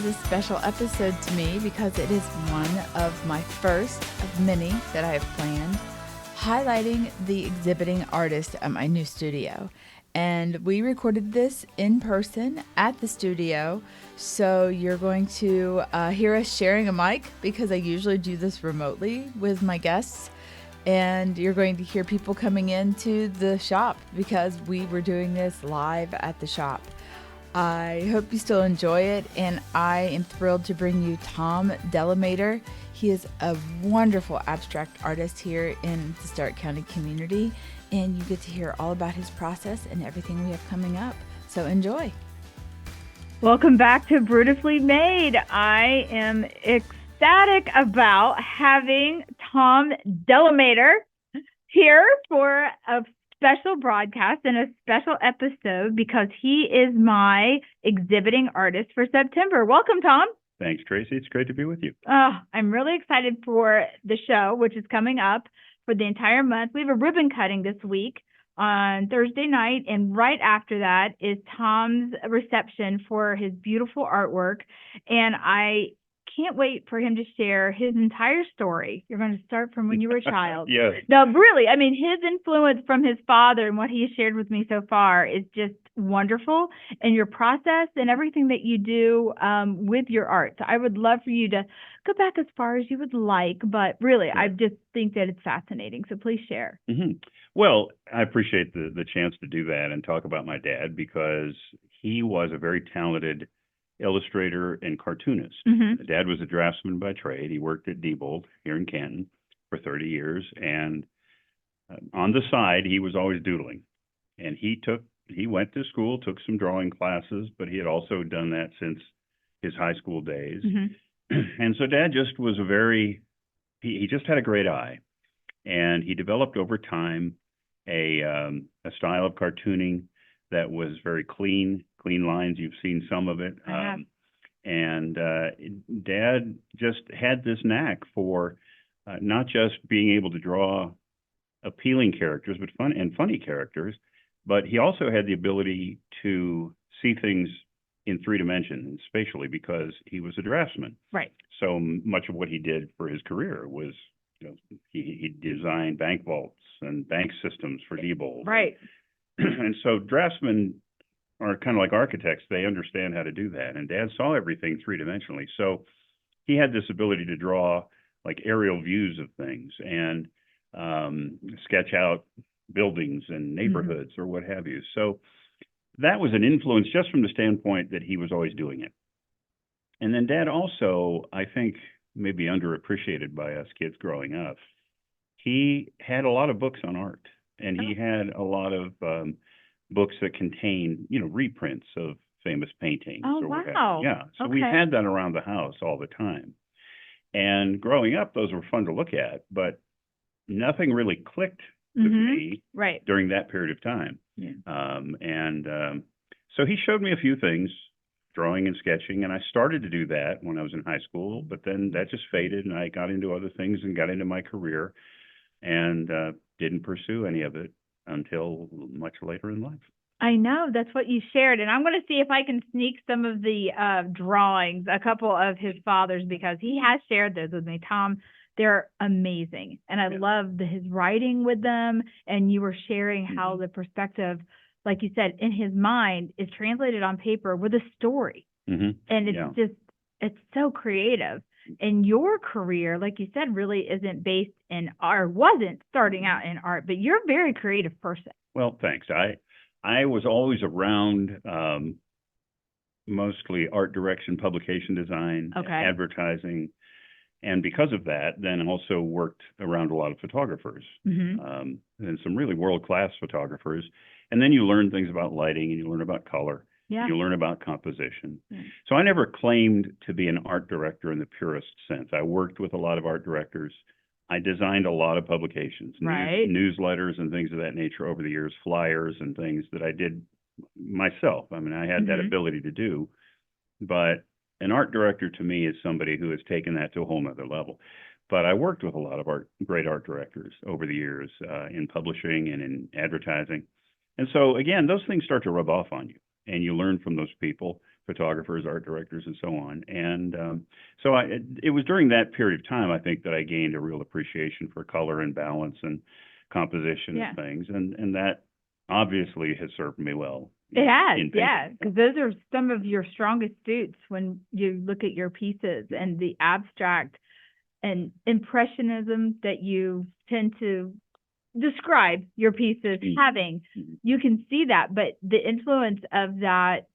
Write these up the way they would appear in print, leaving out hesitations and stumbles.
a special episode to me because it is one of my first of many that I have planned, highlighting the exhibiting artist at my new studio. And we recorded this in person at the studio, so you're going to hear us sharing a mic because I usually do this remotely with my guests. And you're going to hear people coming into the shop because we were doing this live at the shop. I hope you still enjoy it, and I am thrilled to bring you Tom Delamater. He is a wonderful abstract artist here in the Stark County community, and you get to hear all about his process and everything we have coming up. So enjoy. Welcome back to Brewtifully Made. I am ecstatic about having Tom Delamater here for a special broadcast and a special episode because he is my exhibiting artist for September. Welcome, Tom. Thanks, Tracy. It's great to be with you. I'm really excited for the show, which is coming up for the entire month. We have a ribbon cutting this week on Thursday night, and right after that is Tom's reception for his beautiful artwork, and I can't wait for him to share his entire story. You're going to start from when you were a child. Yes. No, really, I mean, his influence from his father and what he has shared with me so far is just wonderful, and your process and everything that you do with your art. So I would love for you to go back as far as you would like, but really, Yeah. I just think that it's fascinating. So please share. Mm-hmm. Well, I appreciate the chance to do that and talk about my dad because he was a very talented illustrator and cartoonist. Mm-hmm. Dad was a draftsman by trade. He worked at Diebold here in Canton for 30 years. And on the side, he was always doodling. And he went to school, took some drawing classes, but he had also done that since his high school days. Mm-hmm. And so Dad just was he just had a great eye. And he developed over time a style of cartooning that was very clean lines. You've seen some of it. And Dad just had this knack for not just being able to draw appealing characters, but funny characters, but he also had the ability to see things in 3 dimensions spatially because he was a draftsman. Right. So much of what he did for his career was, he designed bank vaults and bank systems for Diebold. Right. And so draftsmen are kind of like architects. They understand how to do that. And Dad saw everything 3-dimensionally. So he had this ability to draw like aerial views of things and sketch out buildings and neighborhoods or what have you. So that was an influence just from the standpoint that he was always doing it. And then Dad also, I think, maybe underappreciated by us kids growing up, he had a lot of books on art. And he had a lot of books that contained, reprints of famous paintings. Oh, or what have wow. you. Yeah. So we had that around the house all the time. And growing up, those were fun to look at, but nothing really clicked with me during that period of time. Yeah. So he showed me a few things, drawing and sketching, and I started to do that when I was in high school, but then that just faded, and I got into other things and got into my career. And didn't pursue any of it until much later in life. I know, that's what you shared. And I'm going to see if I can sneak some of the drawings, a couple of his father's, because he has shared those with me. Tom, they're amazing. And I love his writing with them. And you were sharing how the perspective, like you said, in his mind is translated on paper with a story. And it's it's so creative. And your career, like you said, really isn't based in art, wasn't starting out in art, but you're a very creative person. Well, thanks. I was always around mostly art direction, publication design, advertising. And because of that, then also worked around a lot of photographers and some really world-class photographers. And then you learn things about lighting and you learn about color. Yeah. You learn about composition. So I never claimed to be an art director in the purest sense. I worked with a lot of art directors. I designed a lot of publications, newsletters and things of that nature over the years, flyers and things that I did myself. I mean, I had that ability to do. But an art director to me is somebody who has taken that to a whole nother level. But I worked with a lot of great art directors over the years in publishing and in advertising. And so, again, those things start to rub off on you. And you learn from those people, photographers, art directors, and so on. And so it was during that period of time, I think, that I gained a real appreciation for color and balance and composition Yeah. and things. And that obviously has served me well. It has, in yeah, painting. because those are some of your strongest suits when you look at your pieces and the abstract and impressionism that you tend to describe your pieces having. You can see that, but the influence of that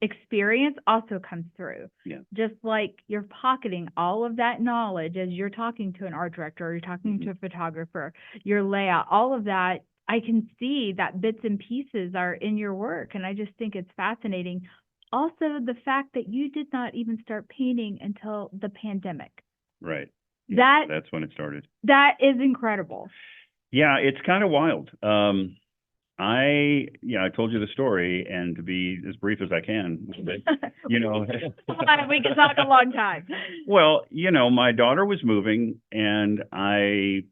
experience also comes through. Yeah. Just like you're pocketing all of that knowledge as you're talking to an art director or you're talking to a photographer, your layout, all of that, I can see that bits and pieces are in your work. And I just think it's fascinating. Also, the fact that you did not even start painting until the pandemic. Right. Yeah, That that's when it started. that is incredible. Yeah, it's kind of wild. I told you the story, and to be as brief as I can, you know. We can talk a long time. Well, my daughter was moving, and I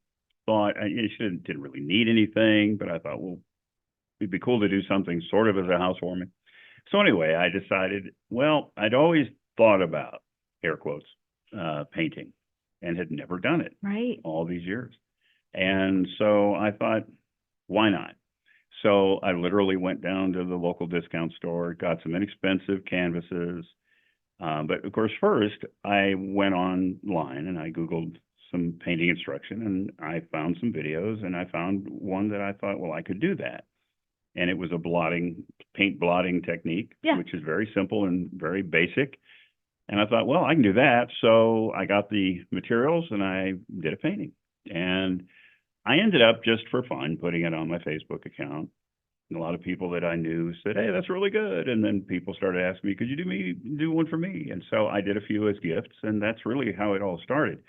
thought she didn't really need anything, but I thought, well, it'd be cool to do something sort of as a housewarming. So anyway, I decided, well, I'd always thought about, air quotes, painting, and had never done it Right. all these years. And so I thought, why not? So I literally went down to the local discount store, got some inexpensive canvases. But of course, first I went online and I Googled some painting instruction, and I found some videos, and I found one that I thought, well, I could do that. And it was a paint blotting technique, Yeah. which is very simple and very basic. And I thought, well, I can do that. So I got the materials and I did a painting. And I ended up, just for fun, putting it on my Facebook account. And a lot of people that I knew said, hey, that's really good. And then people started asking me, could you do one for me? And so I did a few as gifts, and that's really how it all started.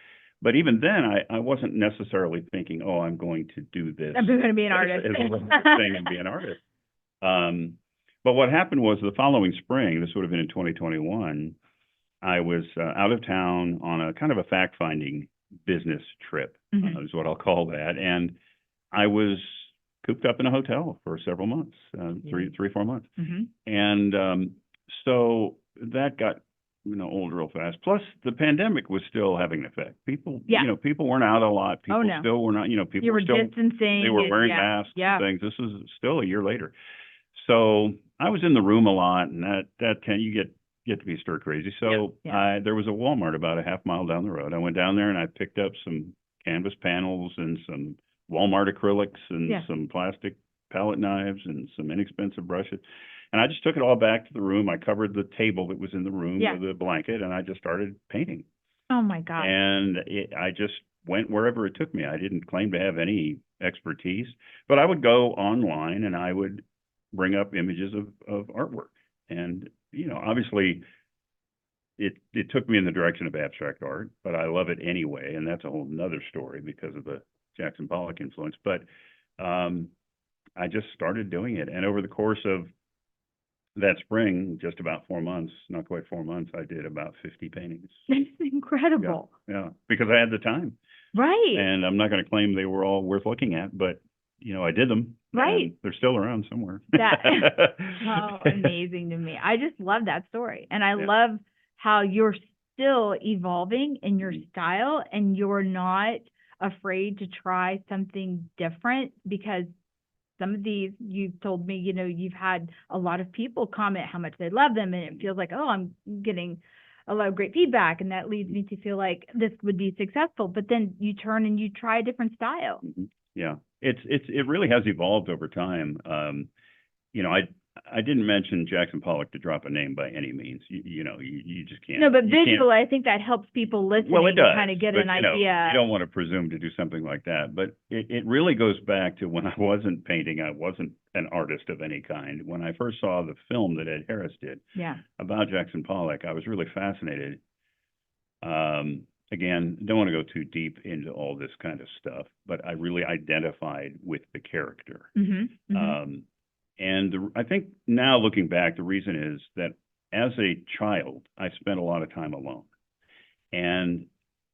But even then, I wasn't necessarily thinking, oh, I'm going to do this. I'm going to be an artist. As a thing and be an artist. But what happened was the following spring, this would have been in 2021, I was out of town on a kind of a fact-finding business trip, is what I'll call that. And I was cooped up in a hotel for several months, 4 months. And so that got old real fast. Plus, the pandemic was still having an effect. People, people weren't out a lot. People still were not, people you were still distancing. They were wearing masks and things. This is still a year later. So I was in the room a lot, and that you get to be stir crazy. So there was a Walmart about a half mile down the road. I went down there and I picked up some canvas panels and some Walmart acrylics and some plastic palette knives and some inexpensive brushes. And I just took it all back to the room. I covered the table that was in the room with a blanket, and I just started painting. Oh my God. And I just went wherever it took me. I didn't claim to have any expertise, but I would go online and I would bring up images of artwork. And, obviously it took me in the direction of abstract art, but I love it anyway. And that's a whole nother story because of the Jackson Pollock influence. But I just started doing it. And over the course of that spring, just about 4 months, not quite 4 months, I did about 50 paintings. That's incredible. Yeah, because I had the time. Right. And I'm not going to claim they were all worth looking at, but I did them. Right. They're still around somewhere. That so amazing to me. I just love that story. And I love how you're still evolving in your style and you're not afraid to try something different, because some of these, you've told me, you've had a lot of people comment how much they love them, and it feels like, oh, I'm getting a lot of great feedback, and that leads me to feel like this would be successful. But then you turn and you try a different style. Yeah, it really has evolved over time. I didn't mention Jackson Pollock to drop a name by any means. You just can't. No, but visually, I think that helps people listening well, it does, to kind of get but, an idea. You don't want to presume to do something like that. But it really goes back to when I wasn't painting. I wasn't an artist of any kind. When I first saw the film that Ed Harris did about Jackson Pollock, I was really fascinated. Again, don't want to go too deep into all this kind of stuff, but I really identified with the character. And I think now looking back, the reason is that as a child, I spent a lot of time alone. And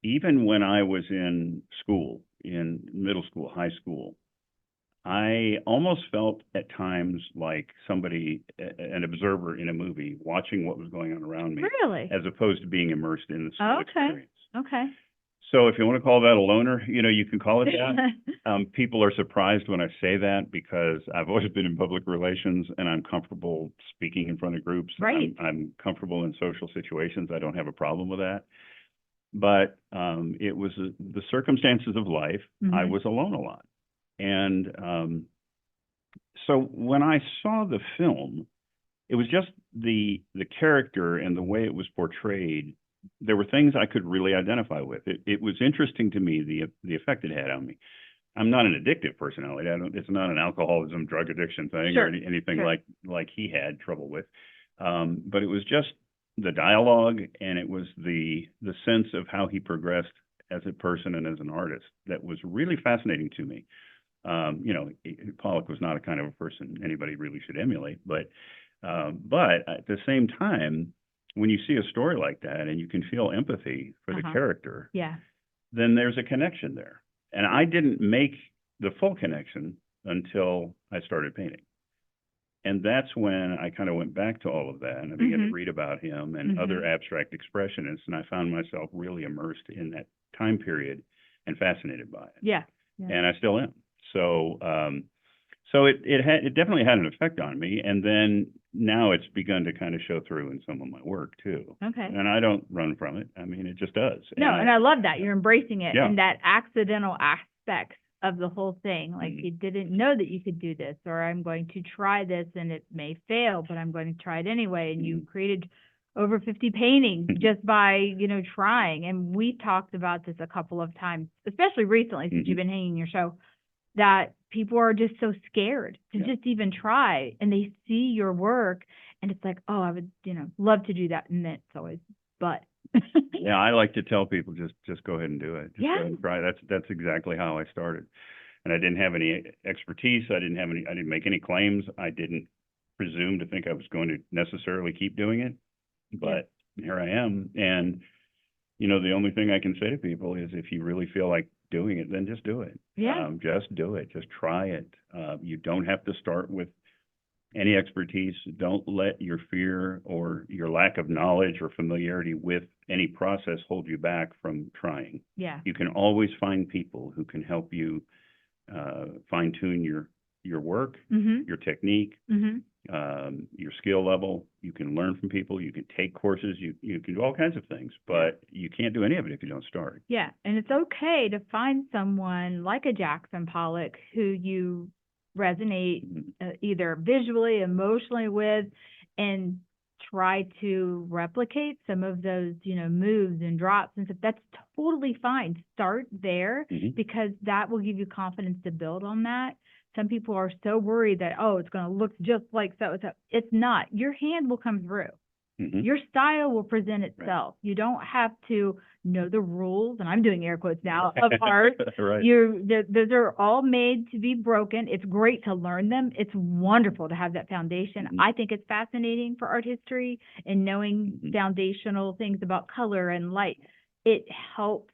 even when I was in school, in middle school, high school, I almost felt at times like somebody, an observer in a movie, watching what was going on around me, Really? as opposed to being immersed in the Oh, full okay. experience. Okay. So if you want to call that a loner, you can call it that. People are surprised when I say that because I've always been in public relations and I'm comfortable speaking in front of groups. Right. I'm comfortable in social situations. I don't have a problem with that. But it was the circumstances of life. I Mhm. was alone a lot. And so when I saw the film, it was just the character and the way it was portrayed. There were things I could really identify with. It was interesting to me, the effect it had on me. I'm not an addictive personality. It's not an alcoholism, drug addiction thing Sure, or anything sure. like he had trouble with. But it was just the dialogue, and it was the sense of how he progressed as a person and as an artist that was really fascinating to me. Pollock was not a kind of a person anybody really should emulate, but at the same time, when you see a story like that and you can feel empathy for the character, Yeah. then there's a connection there. And I didn't make the full connection until I started painting. And that's when I kind of went back to all of that and I began to read about him and other abstract expressionists, and I found myself really immersed in that time period and fascinated by it. Yeah. Yeah. And I still am. So it definitely had an effect on me, and then now it's begun to kind of show through in some of my work too. Okay. And I don't run from it. I mean, it just does. No, and I love that you're embracing it Yeah. and that accidental aspects of the whole thing. Like Mhm. you didn't know that you could do this, or I'm going to try this and it may fail, but I'm going to try it anyway. And you created over 50 paintings just by, trying. And we talked about this a couple of times, especially recently since you've been hanging your show, that people are just so scared to just even try, and they see your work and it's like, oh, I would, love to do that. And then it's always, but. Yeah, I like to tell people just go ahead and do it. Just go ahead and try. That's exactly how I started. And I didn't have any expertise. I didn't make any claims. I didn't presume to think I was going to necessarily keep doing it. But here I am. And the only thing I can say to people is if you really feel like doing it, then just do it. Yeah. Just do it. Just try it. You don't have to start with any expertise. Don't let your fear or your lack of knowledge or familiarity with any process hold you back from trying. Yeah. You can always find people who can help you fine tune your work, your technique, your skill level. You can learn from people. You can take courses. You can do all kinds of things, but you can't do any of it if you don't start. Yeah, and it's okay to find someone like a Jackson Pollock who you resonate either visually, emotionally with, and try to replicate some of those, moves and drops and stuff. That's totally fine. Start there because that will give you confidence to build on that. Some people are so worried that, oh, it's going to look just like so. It's not. Your hand will come through. Your style will present itself. You don't have to know the rules, and I'm doing air quotes now, of art. Right. Those are all made to be broken. It's great to learn them. It's wonderful to have that foundation. I think it's fascinating for art history and knowing foundational things about color and light. It helps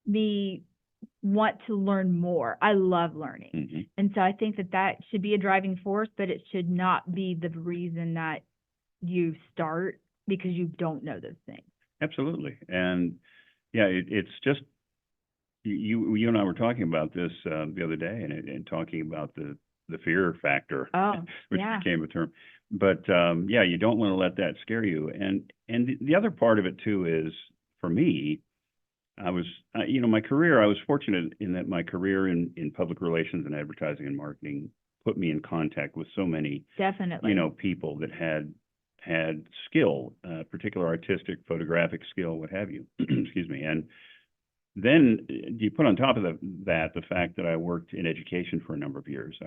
me want to learn more. I love learning. And so I think that should be a driving force, but it should not be the reason that you start because you don't know those things. Absolutely. And yeah, it's just you and I were talking about this the other day and talking about the fear factor, which became a term. But you don't want to let that scare you. And the other part of it too is, for me, I was my career, I was fortunate in that my career in public relations and advertising and marketing put me in contact with so many people that had skill, particular artistic, photographic skill, what have you. Excuse me. And then you put on top of that the fact that I worked in education for a number of years.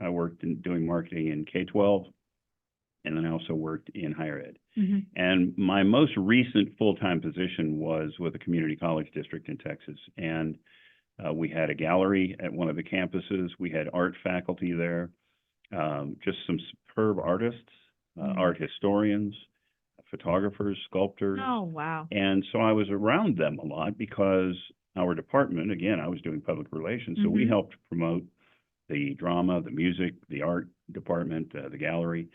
I worked in doing marketing in K-12, and then I also worked in higher ed. And my most recent full-time position was with a community college district in Texas. And we had a gallery at one of the campuses. We had art faculty there, just some superb artists, art historians, photographers, sculptors. Oh, wow. And so I was around them a lot because our department, again, I was doing public relations, so we helped promote the drama, the music, the art department, the gallery.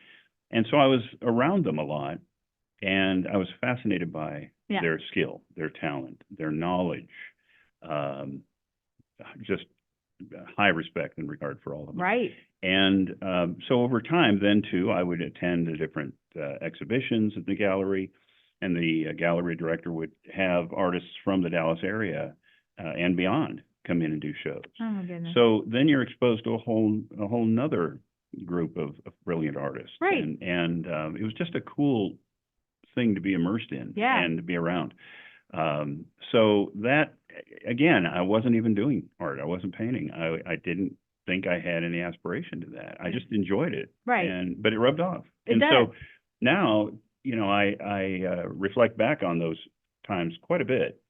And so I was around them a lot, and I was fascinated by Yeah. their skill, their talent, their knowledge, just high respect and regard for all of them. Right. And so over time, then too, I would attend the different exhibitions at the gallery, and the gallery director would have artists from the Dallas area and beyond come in and do shows. Oh my goodness. So then you're exposed to a whole nother group of brilliant artists. Right. And it was just a cool thing to be immersed in Yeah. and to be around. So that, again, I wasn't even doing art. I wasn't painting. I didn't think I had any aspiration to that. I just enjoyed it. Right. But it rubbed off. It And does. so now, I reflect back on those times quite a bit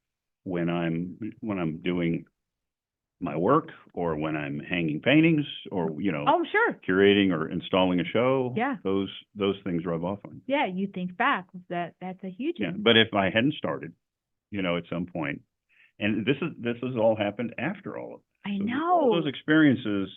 when I'm doing my work, or when I'm hanging paintings, or Oh, sure. curating or installing a show. Yeah. Those things rub off on me. Yeah, you think back, that's a huge Yeah. impact. But if I hadn't started, at some point, and this has all happened after all of I this. So know. all those experiences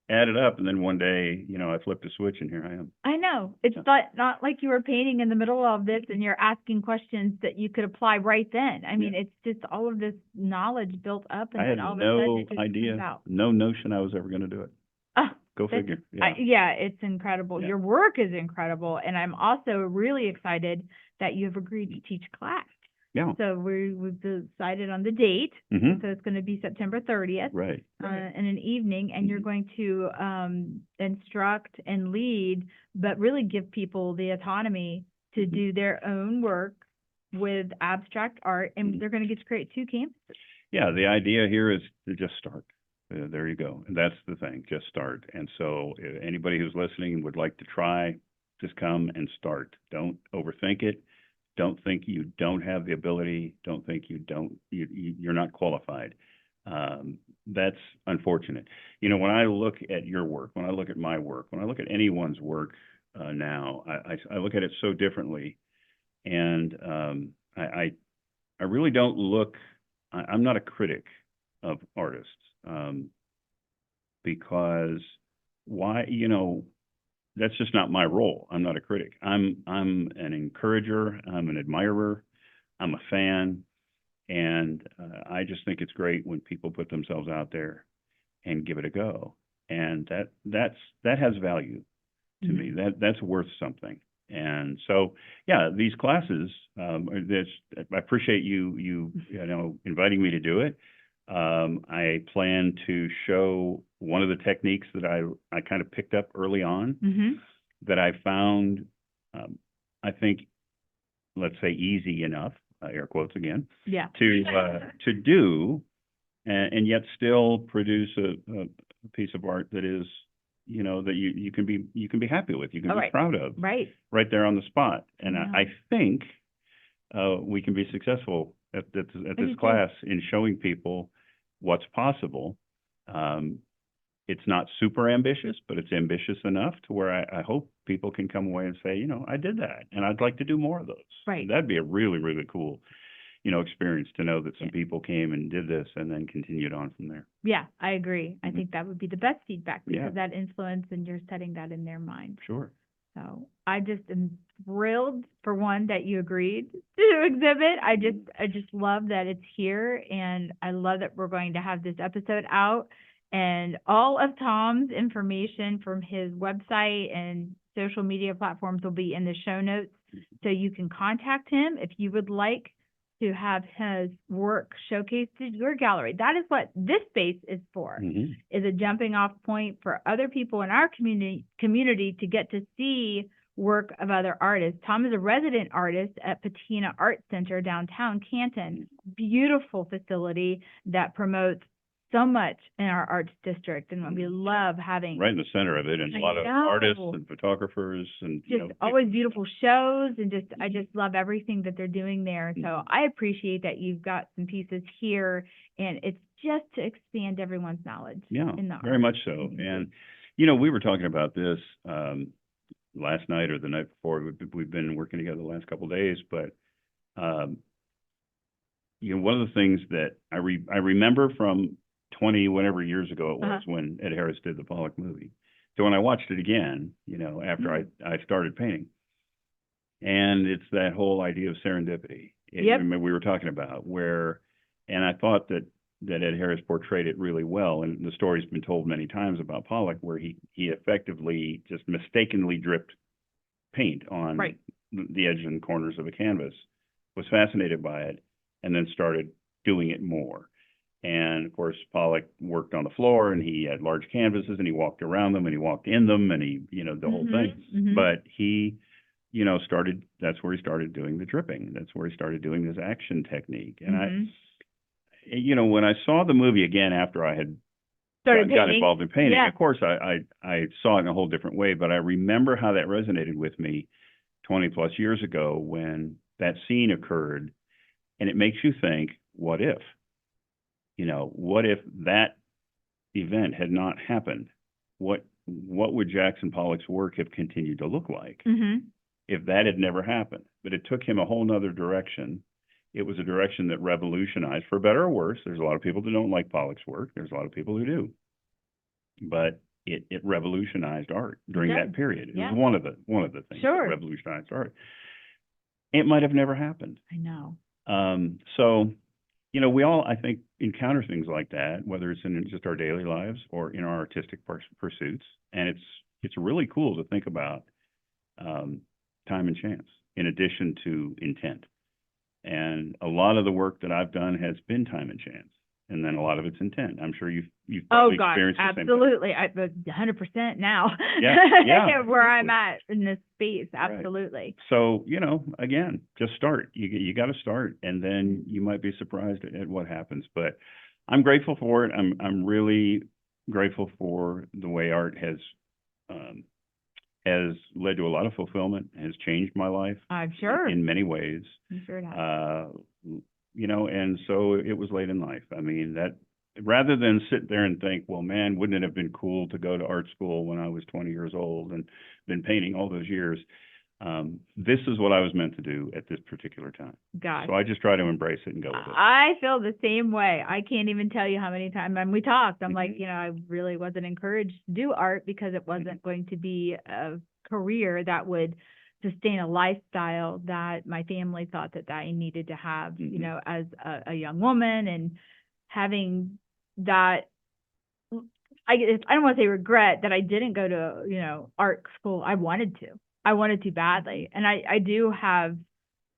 added up, and then one day, I flipped a switch, and here I am. I know. It's Yeah. not like you were painting in the middle of this and you're asking questions that you could apply right then. I mean, Yeah. it's just all of this knowledge built up, and I then had all of a sudden no it just comes idea, out. no notion I was ever going to do it. Oh, Go that's- figure. Yeah. yeah, it's incredible. Yeah. Your work is incredible, and I'm also really excited that you've agreed to teach class. Yeah. So we've decided on the date. Mhm. So it's going to be September 30th. Right. In an evening, and you're Mhm. going to instruct and lead, but really give people the autonomy to Mhm. do their own work with abstract art, and Mhm. they're going to get to create 2 campuses. Yeah, the idea here is to just start. There you go. And that's the thing, just start. And so anybody who's listening and would like to try, just come and start. Don't overthink it. Don't think you don't have the ability. Don't think you're not qualified. That's unfortunate. When I look at your work, when I look at my work, when I look at anyone's work now, I look at it so differently. And I really don't look, I'm not a critic of artists, because why, that's just not my role. I'm not a critic. I'm an encourager. I'm an admirer. I'm a fan. And I just think it's great when people put themselves out there and give it a go. And that has value to me. That's worth something. And so, yeah, these classes, I appreciate you inviting me to do it. I plan to show one of the techniques that I kind of picked up early on, that I found, I think, let's say easy enough, air quotes again, Yeah. to do, and yet still produce a piece of art that is, that you can be happy with, you can be Right. proud of, Right. right there on the spot. And Yeah. I think we can be successful at do this too. class in showing people what's possible. It's not super ambitious, but it's ambitious enough to where I hope people can come away and say, I did that, and I'd like to do more of those. Right. That'd be a really, really cool, experience to know that some Yeah. people came and did this and then continued on from there. Yeah, I agree. I Mhm. think that would be the best feedback, because Yeah. that influence, and you're setting that in their mind. Sure. So I just am thrilled, for one, that you agreed to exhibit. I just love that it's here, and I love that we're going to have this episode out, and all of Tom's information from his website and social media platforms will be in the show notes. So you can contact him if you would like to have his work showcased at your gallery. That is what this space is for. Mhm. Is a jumping off point for other people in our community to get to see work of other artists. Tom is a resident artist at Patina Art Center downtown Canton. Beautiful facility that promotes so much in our arts district, and we love having Right in the center of it, and a I lot of know. artists and photographers and, just always beautiful shows, and I just love everything that they're doing there. Mm-hmm. So I appreciate that you've got some pieces here, and it's just to expand everyone's knowledge. Yeah, in the very art much so. community. And, we were talking about this last night or the night before. We've been working together the last couple of days, but, one of the things that I remember from 20 whatever years ago it was when Ed Harris did the Pollock movie. So when I watched it again, you know, after I started painting, and it's that whole idea of serendipity. We were talking about where, and I thought that Ed Harris portrayed it really well. And the story's been told many times about Pollock, where he effectively just mistakenly dripped paint on the edge and corners of a canvas, was fascinated by it, and then started doing it more. And of course, Pollock worked on the floor, and he had large canvases, and he walked around them, and he walked in them, and he, you know, the whole thing. But he, you know, that's where he started doing the dripping. That's where he started doing this action technique. And you know, when I saw the movie again after I had got involved in painting, of course, I saw it in a whole different way, but I remember how that resonated with me 20 plus years ago when that scene occurred, and it makes you think, what if? You know, what if that event had not happened? What would Jackson Pollock's work have continued to look like if that had never happened? But it took him a whole nother direction. It was a direction that revolutionized, for better or worse. There's a lot of people that don't like Pollock's work. There's a lot of people who do. But it revolutionized art during that period. It was one of the things that revolutionized art. It might have never happened. I know. So, you know, we all, I think, encounter things like that, whether it's in just our daily lives or in our artistic pursuits. And it's really cool to think about time and chance in addition to intent. And a lot of the work that I've done has been time and chance, and then a lot of it's intent. I'm sure you've probably experienced the same thing. Absolutely. I'm 100% now. Where I'm at in this space. Absolutely. Right. So, you know, again, just start. You got to start, and then you might be surprised at what happens. But I'm grateful for it. I'm really grateful for the way art has led to a lot of fulfillment, has changed my life. I'm sure. In many ways. I'm sure it has. You know, and so it was late in life. I mean, that rather than sit there and think, well, man, wouldn't it have been cool to go to art school when I was 20 years old and been painting all those years? This is what I was meant to do at this particular time. Gosh. So I just try to embrace it and go with it. I feel the same way. I can't even tell you how many times when we talked, I'm like, you know, I really wasn't encouraged to do art because it wasn't going to be a career that would sustain a lifestyle that my family thought that I needed to have, you know, as a young woman, and having that, I don't want to say regret that I didn't go to, you know, art school. I wanted to badly. And I do have,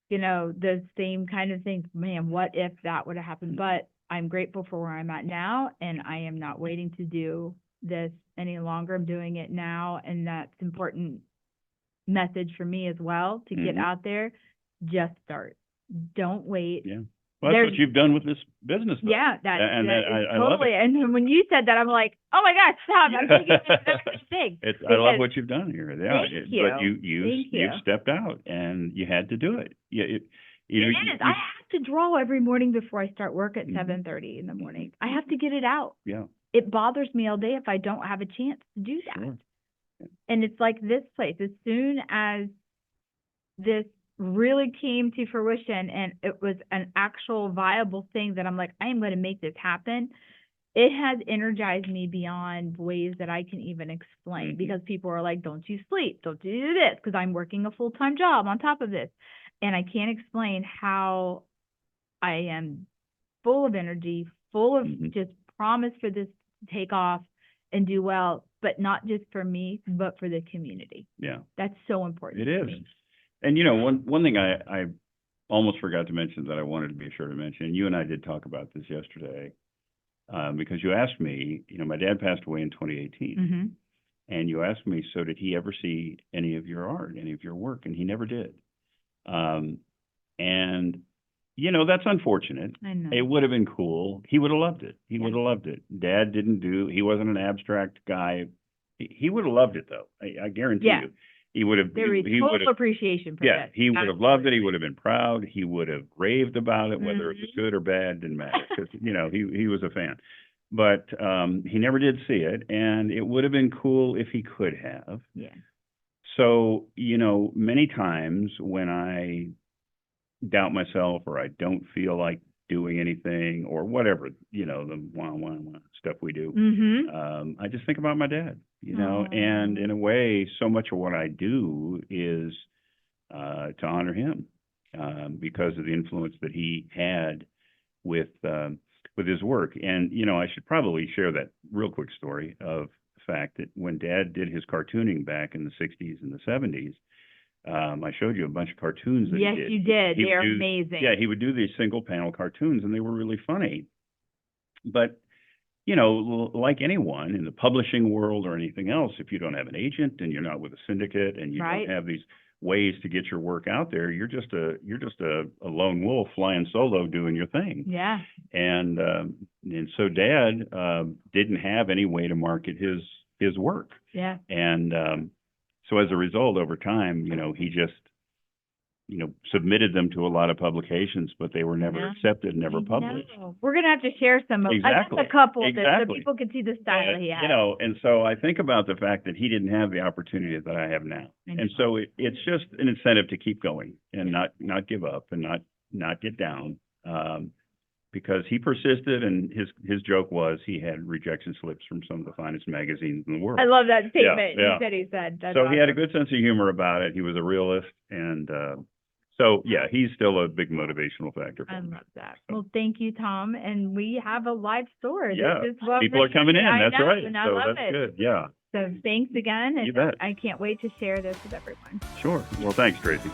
you know, the same kind of thing, man, what if that would have happened? But I'm grateful for where I'm at now, and I am not waiting to do this any longer. I'm doing it now, and that's important message for me as well, to get out there. Just start. Don't wait. Yeah. Well, that's what you've done with this business, though. Yeah, I totally love it. And when you said that, I'm like, oh my gosh, stop! I'm thinking the exact same thing. I love what you've done here. Yeah, Thank you. But you've stepped out, and you had to do it. It is. I have to draw every morning before I start work at 7:30 in the morning. I have to get it out. Yeah. It bothers me all day if I don't have a chance to do that. Sure. And it's like this place, as soon as this really came to fruition and it was an actual viable thing that I'm like, I am going to make this happen, it has energized me beyond ways that I can even explain, because people are like, don't you sleep, don't you do this, because I'm working a full-time job on top of this. And I can't explain how I am full of energy, full of just promise for this to take off and do well, but not just for me, but for the community. Yeah. That's so important. It is. Me. And, you know, one thing I almost forgot to mention that I wanted to be sure to mention, and you and I did talk about this yesterday, because you asked me, you know, my dad passed away in 2018. And you asked me, so did he ever see any of your art, any of your work? And he never did. And, you know, that's unfortunate. I know. It would have been cool. He would have loved it. He would have loved it. Dad he wasn't an abstract guy. He would have loved it, though. I guarantee you. He would have. There is total appreciation for that. He would have loved it. He would have been proud. He would have raved about it, whether it was good or bad, didn't matter. Because, you know, he was a fan. But he never did see it, and it would have been cool if he could have. Yeah. So, you know, many times when I doubt myself or I don't feel like doing anything or whatever, you know, the wah, wah, wah stuff we do. I just think about my dad, you know, and in a way, so much of what I do is to honor him because of the influence that he had with his work. And, you know, I should probably share that real quick story of the fact that when Dad did his cartooning back in the 60s and the 70s, I showed you a bunch of cartoons that Yes, he did. you did. He would They're do- amazing. Yeah, he would do these single panel cartoons and they were really funny. But, you know, like anyone in the publishing world or anything else, if you don't have an agent and you're not with a syndicate and you Right. don't have these ways to get your work out there, you're just a lone wolf flying solo doing your thing. Yeah. And so Dad didn't have any way to market his work. Yeah. And so as a result, over time, you know, he just, you know, submitted them to a lot of publications, but they were never Yeah. accepted, never I published. know. We're gonna have to share some of Exactly. I got a couple of this so Exactly. people can see the style he has. You know, and so I think about the fact that he didn't have the opportunity that I have now. I know. And so it's just an incentive to keep going and not give up and not get down. Because he persisted, and his joke was he had rejection slips from some of the finest magazines in the world. I love that statement. Yeah. He said. That's So he had a awesome. good sense of humor about it. He was a realist, and so yeah, he's still a big motivational factor for I me. love that. Well, thank you, Tom. And we have a live store. Yeah, This is what people are coming in. I That's know, right. And I So love that's it. good. Yeah, So thanks again. And You bet. I can't wait to share this with everyone. sure. Well, thanks, Tracy.